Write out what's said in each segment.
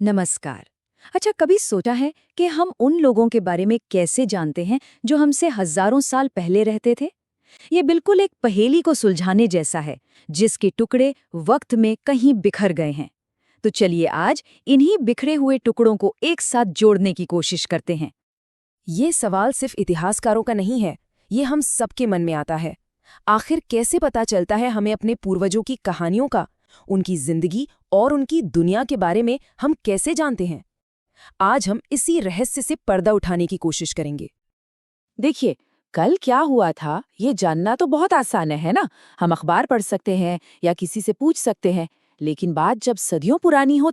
नमस्कार। अच्छा, कभी सोचा है कि हम उन लोगों के बारे में कैसे जानते हैं जो हमसे हजारों साल पहले रहते थे? ये बिल्कुल एक पहेली को सुलझाने जैसा है, जिसके टुकड़े वक्त में कहीं बिखर गए हैं। तो चलिए आज इन्हीं बिखरे हुए टुकड़ों को एक साथ जोड़ने की कोशिश करते हैं। ये सवाल सिर्फ इतिहासकारों का नहीं है, ये हम सबके मन में आता है। आखिर कैसे पता चलता है हमें अपने पूर्वजों की कहानियों का, उनकी जिंदगी और उनकी दुनिया के बारे में हम कैसे जानते हैं? आज हम इसी रहस्य से पर्दा उठाने की कोशिश करेंगे। देखिए, कल क्या हुआ था ये जानना तो बहुत आसान है ना। हम अखबार पढ़ सकते हैं या किसी से पूछ सकते हैं, लेकिन बात जब सदियों पुरानी हो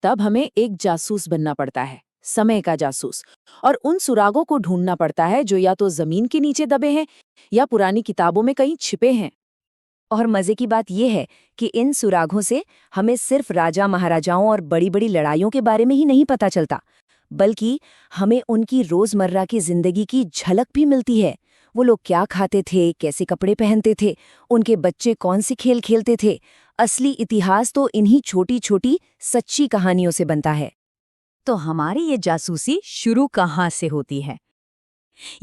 तब हमें एक जासूस बनना पड़ता है, समय का जासूस। और उन सुरागों को ढूंढना पड़ता है जो या तो जमीन के नीचे दबे हैं या पुरानी किताबों में कहीं छिपे हैं। और मजे की बात यह है कि इन सुरागों से हमें सिर्फ राजा महाराजाओं और बड़ी बड़ी लड़ाइयों के बारे में ही नहीं पता चलता, बल्कि हमें उनकी रोजमर्रा की जिंदगी की झलक भी मिलती है। वो लोग क्या खाते थे, कैसे कपड़े पहनते थे, उनके बच्चे कौन से खेल खेलते थे। असली इतिहास तो इन्हीं छोटी छोटी सच्ची कहानियों से बनता है। तो हमारी ये जासूसी शुरू कहाँ से होती है?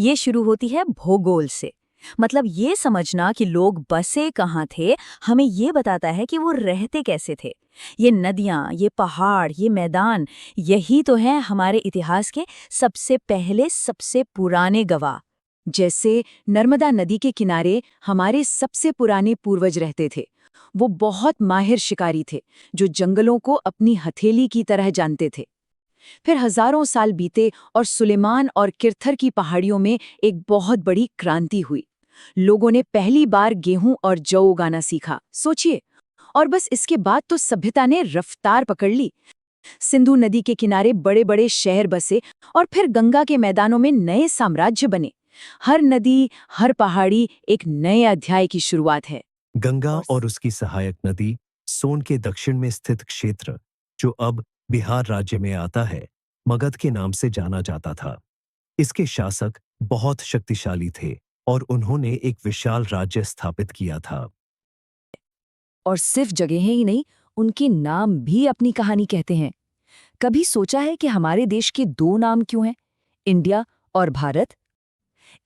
ये शुरू होती है भूगोल से। मतलब ये समझना कि लोग बसे कहाँ थे, हमें ये बताता है कि वो रहते कैसे थे। ये नदियाँ, ये पहाड़, ये मैदान, यही तो हैं हमारे इतिहास के सबसे पहले, सबसे पुराने गवाह। जैसे नर्मदा नदी के किनारे हमारे सबसे पुराने पूर्वज रहते थे। वो बहुत माहिर शिकारी थे, जो जंगलों को अपनी हथेली की तरह जानते थे। फिर हजारों साल बीते और सुलेमान और किरथर की पहाड़ियों में एक बहुत बड़ी क्रांति हुई। लोगों ने पहली बार गेहूं और जौ उगाना सीखा, सोचिए। और बस इसके बाद तो सभ्यता ने रफ्तार पकड़ ली। सिंधु नदी के किनारे बड़े बड़े शहर बसे और फिर गंगा के मैदानों में नए साम्राज्य बने। हर नदी, हर पहाड़ी एक नए अध्याय की शुरुआत है। गंगा और उसकी सहायक नदी सोन के दक्षिण में स्थित क्षेत्र, जो अब बिहार राज्य में आता है, मगध के नाम से जाना जाता था। इसके शासक बहुत शक्तिशाली थे और उन्होंने एक विशाल राज्य स्थापित किया था। और सिर्फ जगहें ही नहीं, उनके नाम भी अपनी कहानी कहते हैं। कभी सोचा है कि हमारे देश के दो नाम क्यों हैं, इंडिया और भारत?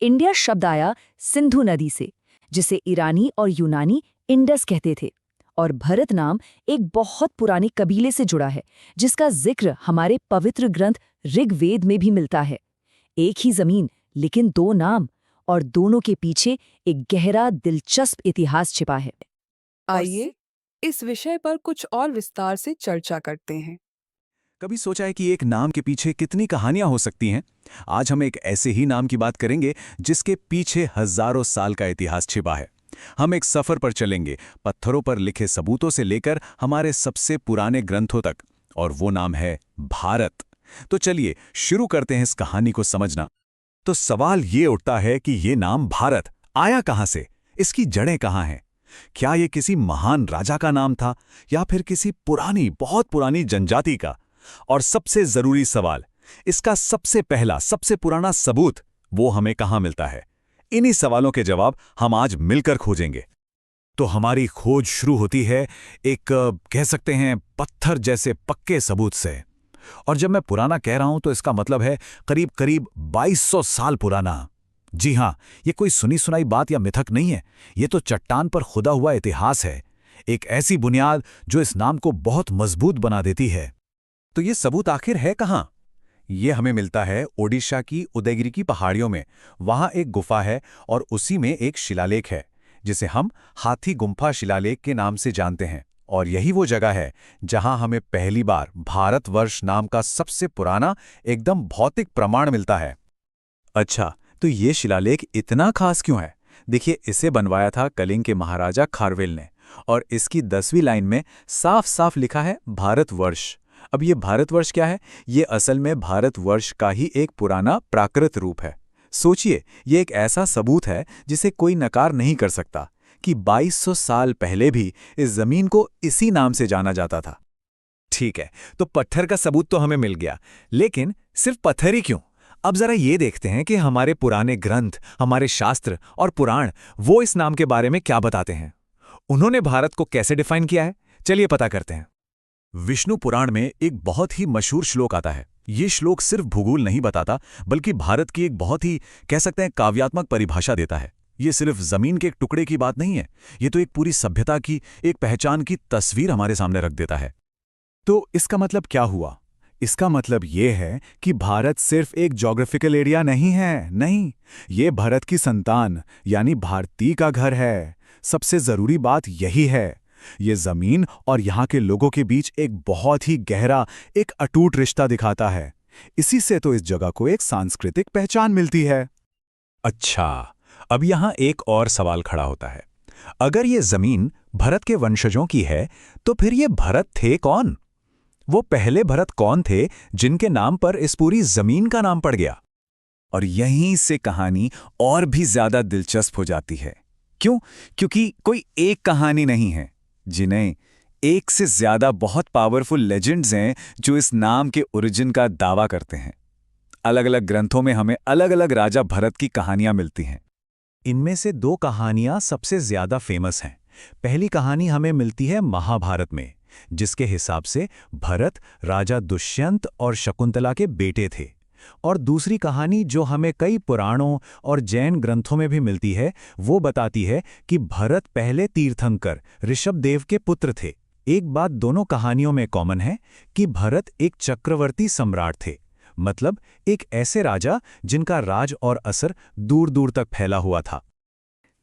इंडिया शब्द आया सिंधु नदी से, जिसे ईरानी और यूनानी इंडस कहते थे। और भरत नाम एक बहुत पुराने कबीले से जुड़ा है, जिसका जिक्र हमारे पवित्र ग्रंथ ऋग्वेद में भी मिलता है। एक ही जमीन, लेकिन दो नाम, और दोनों के पीछे एक गहरा दिलचस्प इतिहास छिपा है। आइए इस विषय पर कुछ और विस्तार से चर्चा करते हैं। कभी सोचा है कि एक नाम के पीछे कितनी कहानियां हो सकती हैं? आज हम एक ऐसे ही नाम की बात करेंगे जिसके पीछे हजारों साल का इतिहास छिपा है। हम एक सफर पर चलेंगे, पत्थरों पर लिखे सबूतों से लेकर हमारे सबसे पुराने ग्रंथों तक, और वो नाम है भारत। तो चलिए शुरू करते हैं इस कहानी को समझना। तो सवाल ये उठता है कि ये नाम भारत आया कहां से? इसकी जड़ें कहां हैं? क्या ये किसी महान राजा का नाम था या फिर किसी पुरानी, बहुत पुरानी जनजाति का? और सबसे जरूरी सवाल, इसका सबसे पहला, सबसे पुराना सबूत वो हमें कहां मिलता है? इन्हीं सवालों के जवाब हम आज मिलकर खोजेंगे। तो हमारी खोज शुरू होती है एक कह सकते हैं पत्थर जैसे पक्के सबूत से। और जब मैं पुराना कह रहा हूं तो इसका मतलब है करीब करीब 2200 साल पुराना। जी हां, ये कोई सुनी सुनाई बात या मिथक नहीं है। ये तो चट्टान पर खुदा हुआ इतिहास है, एक ऐसी बुनियाद जो इस नाम को बहुत मजबूत बना देती है। तो ये सबूत आखिर है कहां? ये हमें मिलता है ओडिशा की उदयगिरी की पहाड़ियों में। वहां एक गुफा है और उसी में एक शिलालेख है, जिसे हम हाथी गुम्फा शिलालेख के नाम से जानते हैं। और यही वो जगह है जहां हमें पहली बार भारतवर्ष नाम का सबसे पुराना, एकदम भौतिक प्रमाण मिलता है। अच्छा, तो ये शिलालेख इतना खास क्यों है? देखिए, इसे बनवाया था कलिंग के महाराजा खारवेल ने, और इसकी 10वीं लाइन में साफ साफ लिखा है भारतवर्ष। अब ये भारतवर्ष क्या है? ये असल में भारतवर्ष का ही एक पुराना प्राकृत रूप है। सोचिए, ये एक ऐसा सबूत है जिसे कोई नकार नहीं कर सकता कि 2200 साल पहले भी इस जमीन को इसी नाम से जाना जाता था। ठीक है, तो पत्थर का सबूत तो हमें मिल गया, लेकिन सिर्फ पत्थर ही क्यों? अब जरा ये देखते हैं कि हमारे पुराने ग्रंथ, हमारे शास्त्र और पुराण वो इस नाम के बारे में क्या बताते हैं। उन्होंने भारत को कैसे डिफाइन किया है, चलिए पता करते हैं। विष्णु पुराण में एक बहुत ही मशहूर श्लोक आता है। ये श्लोक सिर्फ भूगोल नहीं बताता, बल्कि भारत की एक बहुत ही, कह सकते हैं, काव्यात्मक परिभाषा देता है। ये सिर्फ जमीन के एक टुकड़े की बात नहीं है, ये तो एक पूरी सभ्यता की, एक पहचान की तस्वीर हमारे सामने रख देता है। तो इसका मतलब क्या हुआ? इसका मतलब ये है कि भारत सिर्फ एक ज्योग्राफिकल एरिया नहीं है, नहीं, ये भारत की संतान यानी भारतीय का घर है। सबसे जरूरी बात यही है, ये जमीन और यहाँ के लोगों के बीच एक बहुत ही गहरा, एक अटूट रिश्ता दिखाता है। इसी से तो इस जगह को एक सांस्कृतिक पहचान मिलती है। अच्छा, अब यहाँ एक और सवाल खड़ा होता है। अगर ये जमीन भरत के वंशजों की है, तो फिर ये भरत थे कौन? वो पहले भरत कौन थे जिनके नाम पर इस पूरी जमीन का नाम पड़ गया? और यहीं से कहानी और भी ज्यादा दिलचस्प हो जाती है। क्यों? क्योंकि कोई एक कहानी नहीं है, जिन्हें एक से ज्यादा बहुत पावरफुल लेजेंड्स हैं जो इस नाम के ओरिजिन का दावा करते हैं। अलग अलग ग्रंथों में हमें अलग अलग राजा भरत की कहानियां मिलती हैं। इनमें से दो कहानियां सबसे ज्यादा फेमस हैं। पहली कहानी हमें मिलती है महाभारत में, जिसके हिसाब से भरत राजा दुष्यंत और शकुंतला के बेटे थे। और दूसरी कहानी जो हमें कई पुराणों और जैन ग्रंथों में भी मिलती है, वो बताती है कि भरत पहले तीर्थंकर ऋषभदेव के पुत्र थे। एक बात दोनों कहानियों में कॉमन है कि भरत एक चक्रवर्ती सम्राट थे, मतलब एक ऐसे राजा जिनका राज और असर दूर दूर तक फैला हुआ था।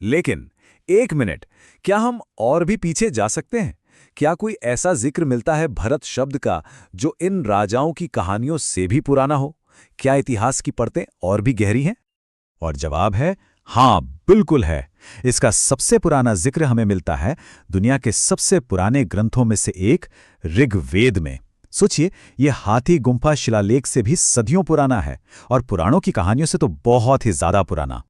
लेकिन एक मिनट, क्या हम और भी पीछे जा सकते हैं? क्या कोई ऐसा जिक्र मिलता है भरत शब्द का जो इन राजाओं की कहानियों से भी पुराना हो? क्या इतिहास की परतें और भी गहरी हैं? और जवाब है हाँ, बिल्कुल है। इसका सबसे पुराना जिक्र हमें मिलता है दुनिया के सबसे पुराने ग्रंथों में से एक ऋग्वेद में। सोचिए, यह हाथी गुम्फा शिलालेख से भी सदियों पुराना है और पुराणों की कहानियों से तो बहुत ही ज्यादा पुराना।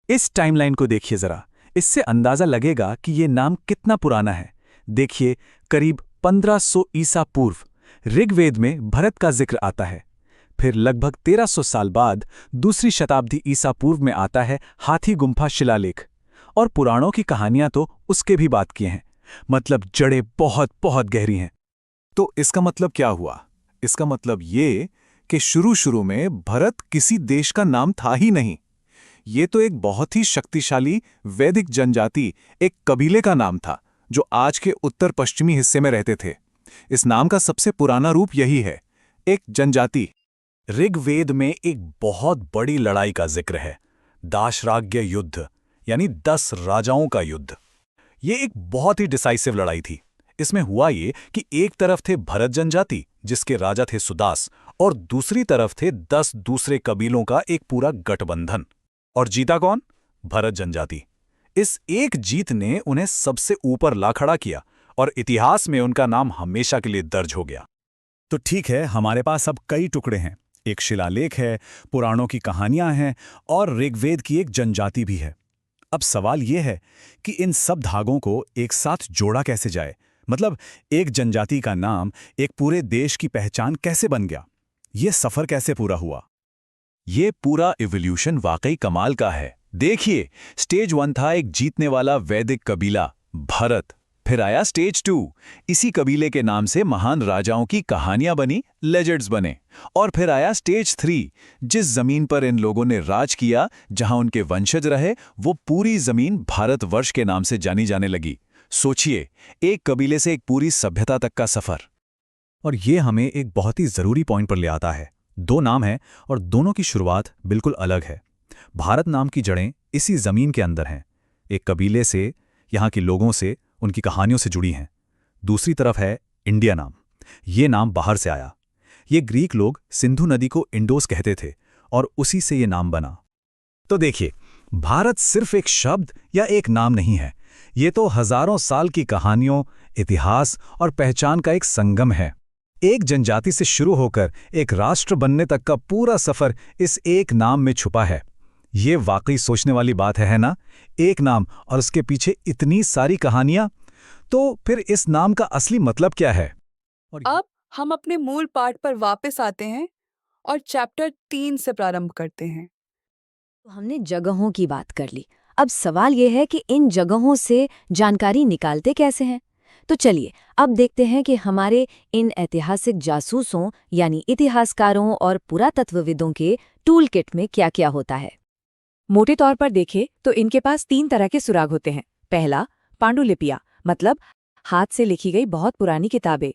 इस टाइमलाइन को देखिए जरा, इससे अंदाजा लगेगा कि ये नाम कितना पुराना है। देखिए, करीब 1500 ईसा पूर्व ऋग्वेद में भरत का जिक्र आता है। फिर लगभग 1300 साल बाद दूसरी शताब्दी ईसा पूर्व में आता है हाथी गुम्फा शिलालेख। और पुराणों की कहानियां तो उसके भी बात किए हैं, मतलब जड़ें बहुत बहुत गहरी हैं। तो इसका मतलब क्या हुआ? इसका मतलब ये कि शुरू में भरत किसी देश का नाम था ही नहीं। ये तो एक बहुत ही शक्तिशाली वैदिक जनजाति, एक कबीले का नाम था जो आज के उत्तर पश्चिमी हिस्से में रहते थे। इस नाम का सबसे पुराना रूप यही है, एक जनजाति। ऋग्वेद में एक बहुत बड़ी लड़ाई का जिक्र है, दाशराग्य युद्ध, यानी 10 राजाओं का युद्ध। ये एक बहुत ही डिसाइसिव लड़ाई थी। इसमें हुआ ये कि एक तरफ थे भरत जनजाति, जिसके राजा थे सुदास, और दूसरी तरफ थे 10 दूसरे कबीलों का एक पूरा गठबंधन। और जीता कौन? भरत जनजाति। इस एक जीत ने उन्हें सबसे ऊपर ला खड़ा किया और इतिहास में उनका नाम हमेशा के लिए दर्ज हो गया। तो ठीक है, हमारे पास अब कई टुकड़े हैं। एक शिलालेख है, पुराणों की कहानियां हैं और ऋग्वेद की एक जनजाति भी है। अब सवाल यह है कि इन सब धागों को एक साथ जोड़ा कैसे जाए? मतलब एक जनजाति का नाम एक पूरे देश की पहचान कैसे बन गया? ये सफर कैसे पूरा हुआ? ये पूरा इवोल्यूशन वाकई कमाल का है। देखिए, स्टेज 1 था एक जीतने वाला वैदिक कबीला भरत। फिर आया स्टेज 2, इसी कबीले के नाम से महान राजाओं की कहानियां बनी, लेजेंड्स बने। और फिर आया स्टेज 3, जिस जमीन पर इन लोगों ने राज किया, जहां उनके वंशज रहे, वो पूरी जमीन भारतवर्ष के नाम से जानी जाने लगी। सोचिए, एक कबीले से एक पूरी सभ्यता तक का सफर। और ये हमें एक बहुत ही जरूरी पॉइंट पर ले आता है। 2 नाम हैं और दोनों की शुरुआत बिल्कुल अलग है। भारत नाम की जड़ें इसी जमीन के अंदर हैं, एक कबीले से, यहाँ के लोगों से, उनकी कहानियों से जुड़ी हैं। दूसरी तरफ है इंडिया नाम। ये नाम बाहर से आया। ये ग्रीक लोग सिंधु नदी को इंडोस कहते थे और उसी से ये नाम बना। तो देखिए, भारत सिर्फ एक शब्द या एक नाम नहीं है, ये तो हजारों साल की कहानियों, इतिहास और पहचान का एक संगम है। एक जनजाति से शुरू होकर एक राष्ट्र बनने तक का पूरा सफर इस एक नाम में छुपा है। ये वाकई सोचने वाली बात है ना? एक नाम और उसके पीछे इतनी सारी कहानियां। तो फिर इस नाम का असली मतलब क्या है? अब हम अपने मूल पाठ पर वापस आते हैं और चैप्टर 3 से प्रारंभ करते हैं। तो हमने जगहों की बात कर ली। अब सवाल यह है कि इन जगहों से जानकारी निकालते कैसे हैं? तो चलिए अब देखते हैं कि हमारे इन ऐतिहासिक जासूसों यानी इतिहासकारों और पुरातत्वविदों के टूल किट में क्या क्या होता है। मोटे तौर पर देखें तो इनके पास 3 तरह के सुराग होते हैं। पहला, पांडुलिपियां, मतलब हाथ से लिखी गई बहुत पुरानी किताबें।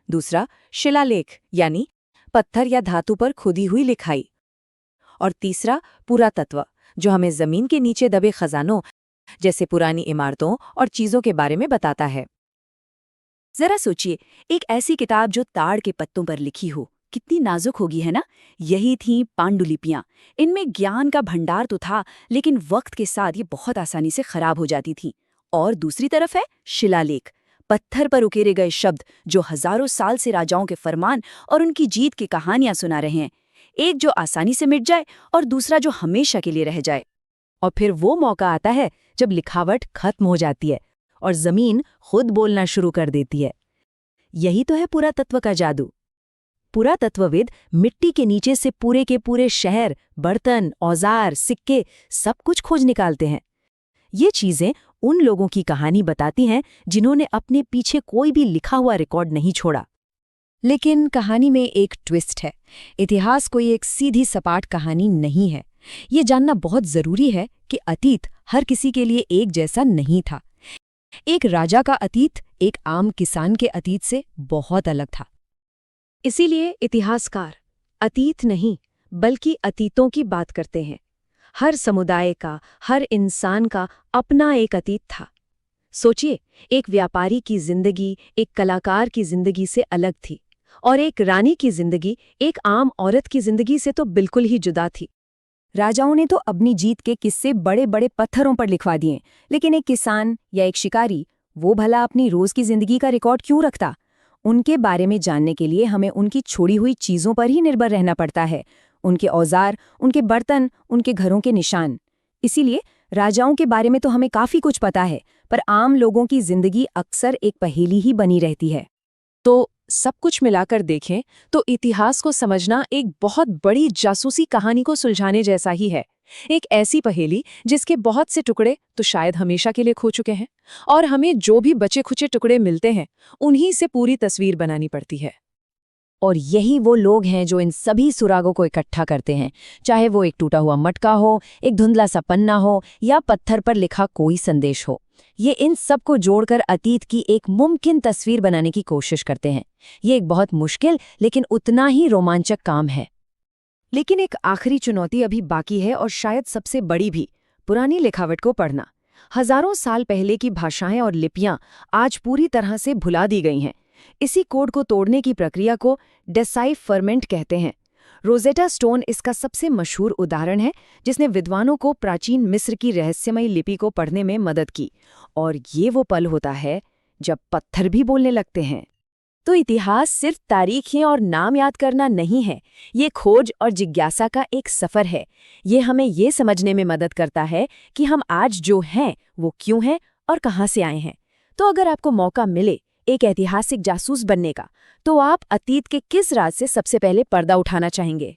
दूसरा, शिलालेख, यानी पत्थर या धातु पर खुदी हुई लिखाई। और तीसरा, पुरातत्व, जो हमें जमीन के नीचे दबे खजानों जैसे पुरानी इमारतों और चीजों के बारे में बताता है। जरा सोचिए, एक ऐसी किताब जो ताड़ के पत्तों पर लिखी हो, कितनी नाजुक होगी, है ना? यही थी पांडुलिपियां। इनमें ज्ञान का भंडार तो था, लेकिन वक्त के साथ ये बहुत आसानी से खराब हो जाती थी। और दूसरी तरफ है शिलालेख, पत्थर पर उकेरे गए शब्द जो हजारों साल से राजाओं के फरमान और उनकी जीत की कहानियां सुना रहे हैं। एक जो आसानी से मिट जाए और दूसरा जो हमेशा के लिए रह जाए। और फिर वो मौका आता है जब लिखावट खत्म हो जाती है और जमीन खुद बोलना शुरू कर देती है। यही तो है पुरातत्व का जादू। पुरातत्वविद मिट्टी के नीचे से पूरे के पूरे शहर, बर्तन, औजार, सिक्के सब कुछ खोज निकालते हैं। ये चीजें उन लोगों की कहानी बताती हैं जिन्होंने अपने पीछे कोई भी लिखा हुआ रिकॉर्ड नहीं छोड़ा। लेकिन कहानी में एक ट्विस्ट है। इतिहास कोई एक सीधी सपाट कहानी नहीं है। ये जानना बहुत जरूरी है कि अतीत हर किसी के लिए एक जैसा नहीं था। एक राजा का अतीत एक आम किसान के अतीत से बहुत अलग था। इसीलिए इतिहासकार अतीत नहीं बल्कि अतीतों की बात करते हैं। हर समुदाय का, हर इंसान का अपना एक अतीत था। सोचिए, एक व्यापारी की जिंदगी एक कलाकार की जिंदगी से अलग थी, और एक रानी की जिंदगी एक आम औरत की जिंदगी से तो बिल्कुल ही जुदा थी। राजाओं ने तो अपनी जीत के किस्से बड़े बड़े पत्थरों पर लिखवा दिए, लेकिन एक किसान या एक शिकारी, वो भला अपनी रोज की जिंदगी का रिकॉर्ड क्यों रखता? उनके बारे में जानने के लिए हमें उनकी छोड़ी हुई चीजों पर ही निर्भर रहना पड़ता है। उनके औजार, उनके बर्तन, उनके घरों के निशान। इसीलिए राजाओं के बारे में तो हमें काफी कुछ पता है, पर आम लोगों की जिंदगी अक्सर एक पहेली ही बनी रहती है। तो सब कुछ मिलाकर देखें तो इतिहास को समझना एक बहुत बड़ी जासूसी कहानी को सुलझाने जैसा ही है। एक ऐसी पहेली जिसके बहुत से टुकड़े तो शायद हमेशा के लिए खो चुके हैं, और हमें जो भी बचे खुचे टुकड़े मिलते हैं उन्हीं से पूरी तस्वीर बनानी पड़ती है। और यही वो लोग हैं जो इन सभी सुरागों को इकट्ठा करते हैं, चाहे वो एक टूटा हुआ मटका हो, एक धुंधला सा पन्ना हो या पत्थर पर लिखा कोई संदेश हो। ये इन सब को जोड़कर अतीत की एक मुमकिन तस्वीर बनाने की कोशिश करते हैं। ये एक बहुत मुश्किल लेकिन उतना ही रोमांचक काम है। लेकिन एक आखिरी चुनौती अभी बाकी है, और शायद सबसे बड़ी भी, पुरानी लिखावट को पढ़ना। हजारों साल पहले की भाषाएं और लिपियां आज पूरी तरह से भुला दी गई हैं। इसी कोड को तोड़ने की प्रक्रिया को डेसाइफरमेंट कहते हैं। रोजेटा स्टोन इसका सबसे मशहूर उदाहरण है, जिसने विद्वानों को प्राचीन मिस्र की रहस्यमयी लिपि को पढ़ने में मदद की। और ये वो पल होता है जब पत्थर भी बोलने लगते हैं। तो इतिहास सिर्फ तारीखें और नाम याद करना नहीं है, ये खोज और जिज्ञासा का एक सफर है। ये हमें ये समझने में मदद करता है कि हम आज जो हैं वो क्यों हैं और कहाँ से आए हैं। तो अगर आपको मौका मिले एक ऐतिहासिक जासूस बनने का, तो आप अतीत के किस राज से सबसे पहले पर्दा उठाना चाहेंगे?